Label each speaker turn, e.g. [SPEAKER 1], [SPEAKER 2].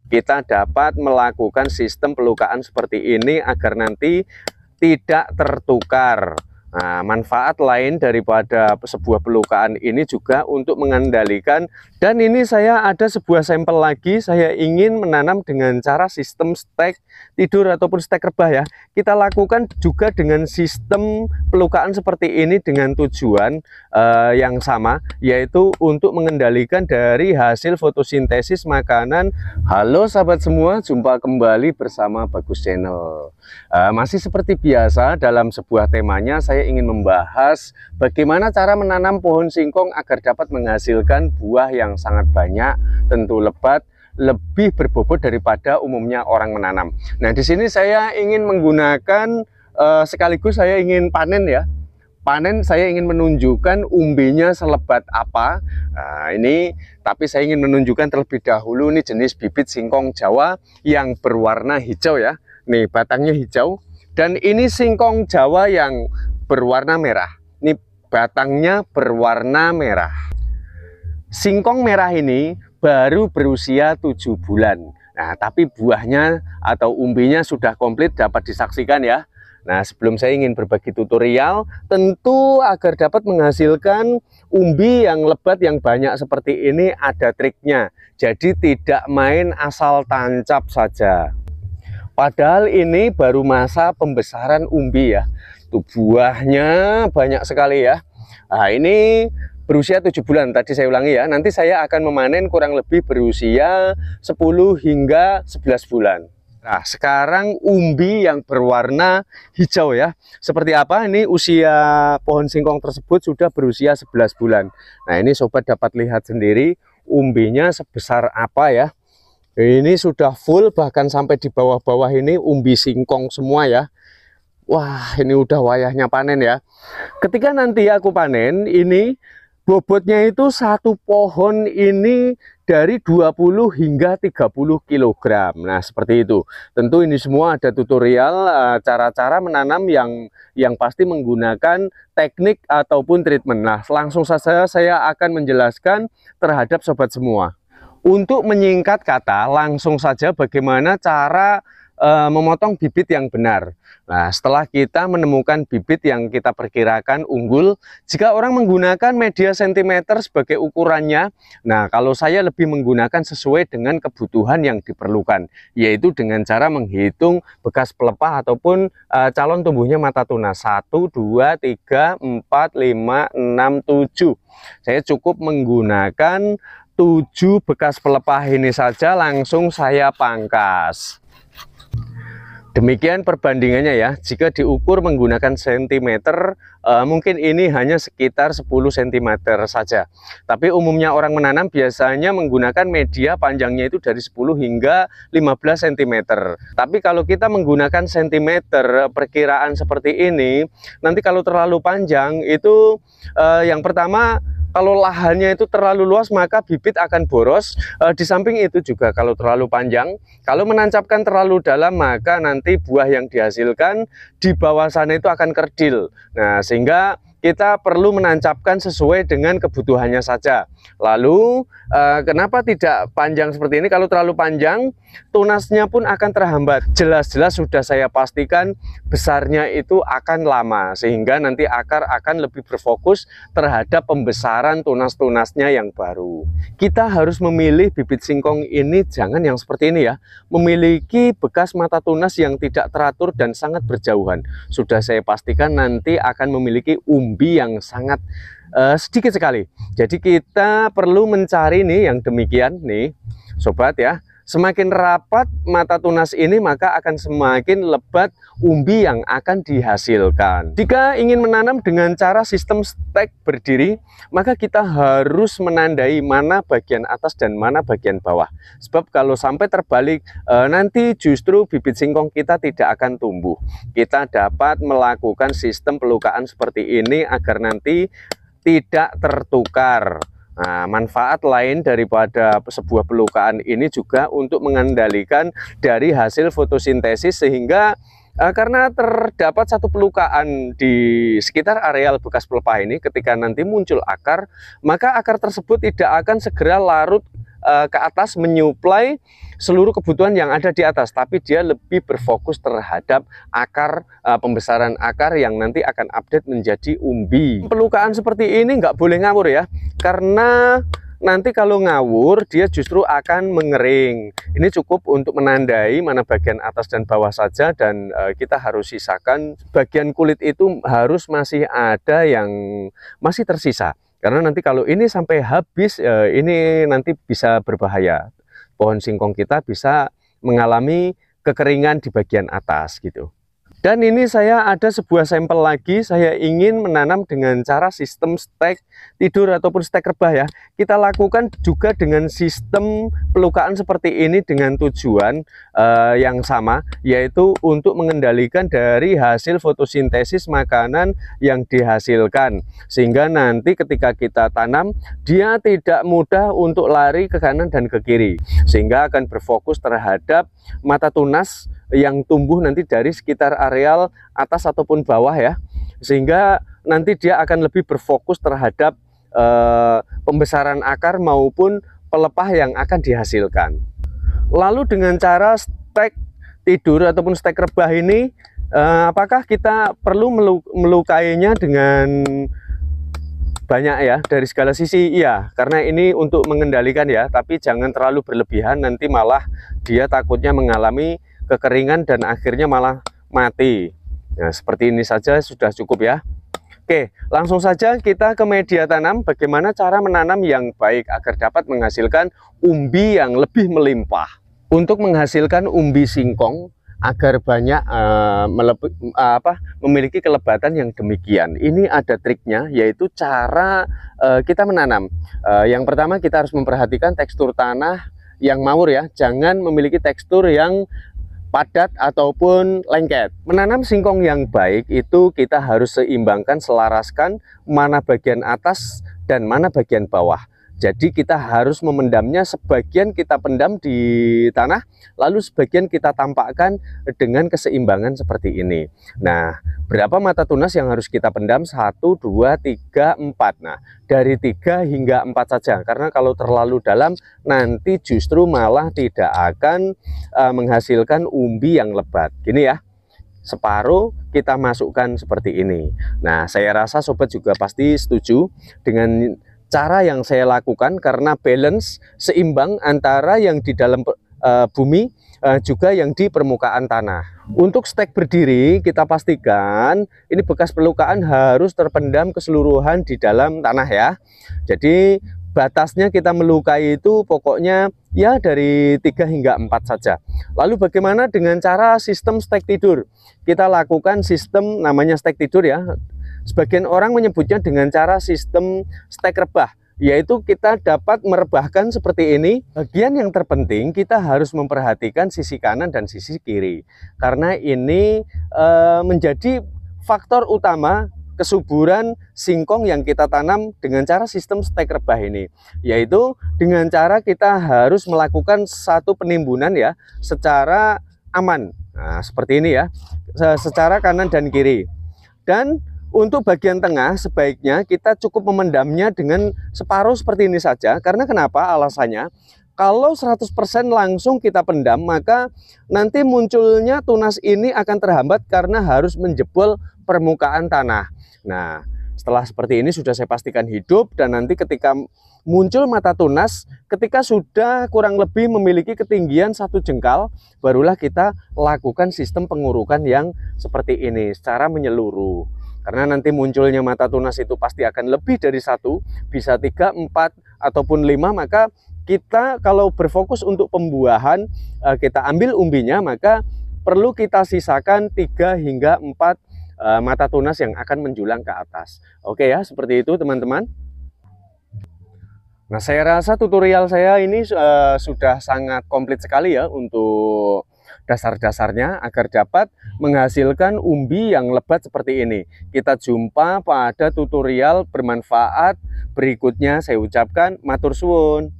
[SPEAKER 1] kita dapat melakukan sistem pelukaan seperti ini agar nanti tidak tertukar. Nah, manfaat lain daripada sebuah pelukaan ini juga untuk mengendalikan, dan ini saya ada sebuah sampel lagi, saya ingin menanam dengan cara sistem stek tidur ataupun stek rebah ya. Kita lakukan juga dengan sistem pelukaan seperti ini dengan tujuan yang sama, yaitu untuk mengendalikan dari hasil fotosintesis makanan. Halo sahabat semua, jumpa kembali bersama Bagus Channel. Masih seperti biasa dalam sebuah temanya, saya ingin membahas bagaimana cara menanam pohon singkong agar dapat menghasilkan buah yang sangat banyak, tentu lebat, lebih berbobot daripada umumnya orang menanam. Nah, di sini saya ingin menggunakan sekaligus saya ingin panen ya. Panen, saya ingin menunjukkan umbinya selebat apa. Nah, ini tapi saya ingin menunjukkan terlebih dahulu ini jenis bibit singkong Jawa yang berwarna hijau ya. Nih batangnya hijau, dan ini singkong Jawa yang berwarna merah. Ini batangnya berwarna merah. Singkong merah ini baru berusia 7 bulan. Nah, tapi buahnya atau umbinya sudah komplit dapat disaksikan ya. Nah, sebelum saya ingin berbagi tutorial, tentu agar dapat menghasilkan umbi yang lebat yang banyak seperti ini ada triknya. Jadi tidak main asal tancap saja. Padahal ini baru masa pembesaran umbi ya. Tuh buahnya banyak sekali ya. Nah, ini berusia 7 bulan, tadi saya ulangi ya. Nanti saya akan memanen kurang lebih berusia 10 hingga 11 bulan. Nah, sekarang umbi yang berwarna hijau ya. Seperti apa? Ini usia pohon singkong tersebut sudah berusia 11 bulan. Nah, ini sobat dapat lihat sendiri umbinya sebesar apa ya. Ini sudah full, bahkan sampai di bawah-bawah ini umbi singkong semua ya. Wah, ini udah wayahnya panen ya. Ketika nanti aku panen, ini bobotnya itu satu pohon ini dari 20 hingga 30 kg. Nah, seperti itu. Tentu ini semua ada tutorial cara-cara menanam yang pasti menggunakan teknik ataupun treatment. Nah, langsung saja saya akan menjelaskan terhadap sobat semua. Untuk menyingkat kata, langsung saja bagaimana cara memotong bibit yang benar. Nah, setelah kita menemukan bibit yang kita perkirakan unggul, jika orang menggunakan media sentimeter sebagai ukurannya, nah kalau saya lebih menggunakan sesuai dengan kebutuhan yang diperlukan, yaitu dengan cara menghitung bekas pelepah ataupun calon tumbuhnya mata tunas 1, 2, 3, 4, 5, 6, 7. Saya cukup menggunakan 7 bekas pelepah ini saja, langsung saya pangkas. Demikian perbandingannya ya. Jika diukur menggunakan sentimeter, mungkin ini hanya sekitar 10 cm saja. Tapi umumnya orang menanam biasanya menggunakan media panjangnya itu dari 10 hingga 15 cm. Tapi kalau kita menggunakan sentimeter perkiraan seperti ini, nanti kalau terlalu panjang itu yang pertama, kalau lahannya itu terlalu luas maka bibit akan boros. Di samping itu juga kalau terlalu panjang, kalau menancapkan terlalu dalam maka nanti buah yang dihasilkan di bawah sana itu akan kerdil. Nah, sehingga kita perlu menancapkan sesuai dengan kebutuhannya saja. Lalu kenapa tidak panjang seperti ini? Kalau terlalu panjang, tunasnya pun akan terhambat. Jelas-jelas sudah saya pastikan besarnya itu akan lama, sehingga nanti akar akan lebih berfokus terhadap pembesaran tunas-tunasnya yang baru. Kita harus memilih bibit singkong ini jangan yang seperti ini ya, memiliki bekas mata tunas yang tidak teratur dan sangat berjauhan. Sudah saya pastikan nanti akan memiliki umbi yang sangat sedikit sekali. Jadi kita perlu mencari nih yang demikian nih sobat ya. Semakin rapat mata tunas ini maka akan semakin lebat umbi yang akan dihasilkan. Jika ingin menanam dengan cara sistem stek berdiri, maka kita harus menandai mana bagian atas dan mana bagian bawah. Sebab kalau sampai terbalik, nanti justru bibit singkong kita tidak akan tumbuh. Kita dapat melakukan sistem pelukaan seperti ini agar nanti tidak tertukar. Nah, manfaat lain daripada sebuah pelukaan ini juga untuk mengendalikan dari hasil fotosintesis, sehingga karena terdapat satu pelukaan di sekitar areal bekas pelepah ini, ketika nanti muncul akar, maka akar tersebut tidak akan segera larut ke atas menyuplai seluruh kebutuhan yang ada di atas, tapi dia lebih berfokus terhadap akar, pembesaran akar yang nanti akan update menjadi umbi. Pelukaan seperti ini nggak boleh ngawur ya, karena nanti kalau ngawur dia justru akan mengering. Ini cukup untuk menandai mana bagian atas dan bawah saja, dan kita harus sisakan bagian kulit itu harus masih ada yang masih tersisa. Karena nanti kalau ini sampai habis, ini nanti bisa berbahaya. Pohon singkong kita bisa mengalami kekeringan di bagian atas gitu. Dan ini saya ada sebuah sampel lagi, saya ingin menanam dengan cara sistem stek tidur ataupun stek rebah ya. Kita lakukan juga dengan sistem pelukaan seperti ini dengan tujuan yang sama, yaitu untuk mengendalikan dari hasil fotosintesis makanan yang dihasilkan. Sehingga nanti ketika kita tanam, dia tidak mudah untuk lari ke kanan dan ke kiri. Sehingga akan berfokus terhadap mata tunas yang tumbuh nanti dari sekitar areal atas ataupun bawah ya, sehingga nanti dia akan lebih berfokus terhadap pembesaran akar maupun pelepah yang akan dihasilkan. Lalu dengan cara stek tidur ataupun stek rebah ini, apakah kita perlu melukainya dengan banyak ya dari segala sisi? Iya, karena ini untuk mengendalikan ya, tapi jangan terlalu berlebihan, nanti malah dia takutnya mengalami kekeringan dan akhirnya malah mati. Nah, seperti ini saja sudah cukup ya. Oke, langsung saja kita ke media tanam. Bagaimana cara menanam yang baik agar dapat menghasilkan umbi yang lebih melimpah. Untuk menghasilkan umbi singkong agar banyak memiliki kelebatan yang demikian, ini ada triknya, yaitu cara kita menanam. Yang pertama, kita harus memperhatikan tekstur tanah yang mawur ya, jangan memiliki tekstur yang padat ataupun lengket. Menanam singkong yang baik itu kita harus seimbangkan, selaraskan mana bagian atas dan mana bagian bawah. Jadi kita harus memendamnya, sebagian kita pendam di tanah, lalu sebagian kita tampakkan dengan keseimbangan seperti ini. Nah, berapa mata tunas yang harus kita pendam? 1, 2, 3, 4. Nah, dari 3 hingga 4 saja, karena kalau terlalu dalam nanti justru malah tidak akan menghasilkan umbi yang lebat. Gini ya, separuh kita masukkan seperti ini. Nah, saya rasa sobat juga pasti setuju dengan cara yang saya lakukan, karena balance, seimbang antara yang di dalam bumi juga yang di permukaan tanah. Untuk stek berdiri kita pastikan ini bekas pelukaan harus terpendam keseluruhan di dalam tanah ya. Jadi batasnya kita melukai itu pokoknya ya dari 3 hingga 4 saja. Lalu bagaimana dengan cara sistem stek tidur? Kita lakukan sistem namanya stek tidur ya. Sebagian orang menyebutnya dengan cara sistem stek rebah, yaitu kita dapat merebahkan seperti ini. Bagian yang terpenting kita harus memperhatikan sisi kanan dan sisi kiri, karena ini menjadi faktor utama kesuburan singkong yang kita tanam dengan cara sistem stek rebah ini, yaitu dengan cara kita harus melakukan satu penimbunan ya secara aman. Nah, seperti ini ya, secara kanan dan kiri. Dan untuk bagian tengah sebaiknya kita cukup memendamnya dengan separuh seperti ini saja. Karena kenapa? Alasannya, kalau 100% langsung kita pendam, maka nanti munculnya tunas ini akan terhambat karena harus menjebol permukaan tanah. Nah, setelah seperti ini sudah saya pastikan hidup, dan nanti ketika muncul mata tunas, ketika sudah kurang lebih memiliki ketinggian 1 jengkal, barulah kita lakukan sistem pengurukan yang seperti ini secara menyeluruh. Karena nanti munculnya mata tunas itu pasti akan lebih dari 1, bisa 3, 4, ataupun 5, maka kita kalau berfokus untuk pembuahan, kita ambil umbinya, maka perlu kita sisakan 3 hingga 4 mata tunas yang akan menjulang ke atas. Oke ya, seperti itu teman-teman. Nah, saya rasa tutorial saya ini sudah sangat komplit sekali ya untuk dasar-dasarnya agar dapat menghasilkan umbi yang lebat seperti ini. Kita jumpa pada tutorial bermanfaat berikutnya. Saya ucapkan matur suwun.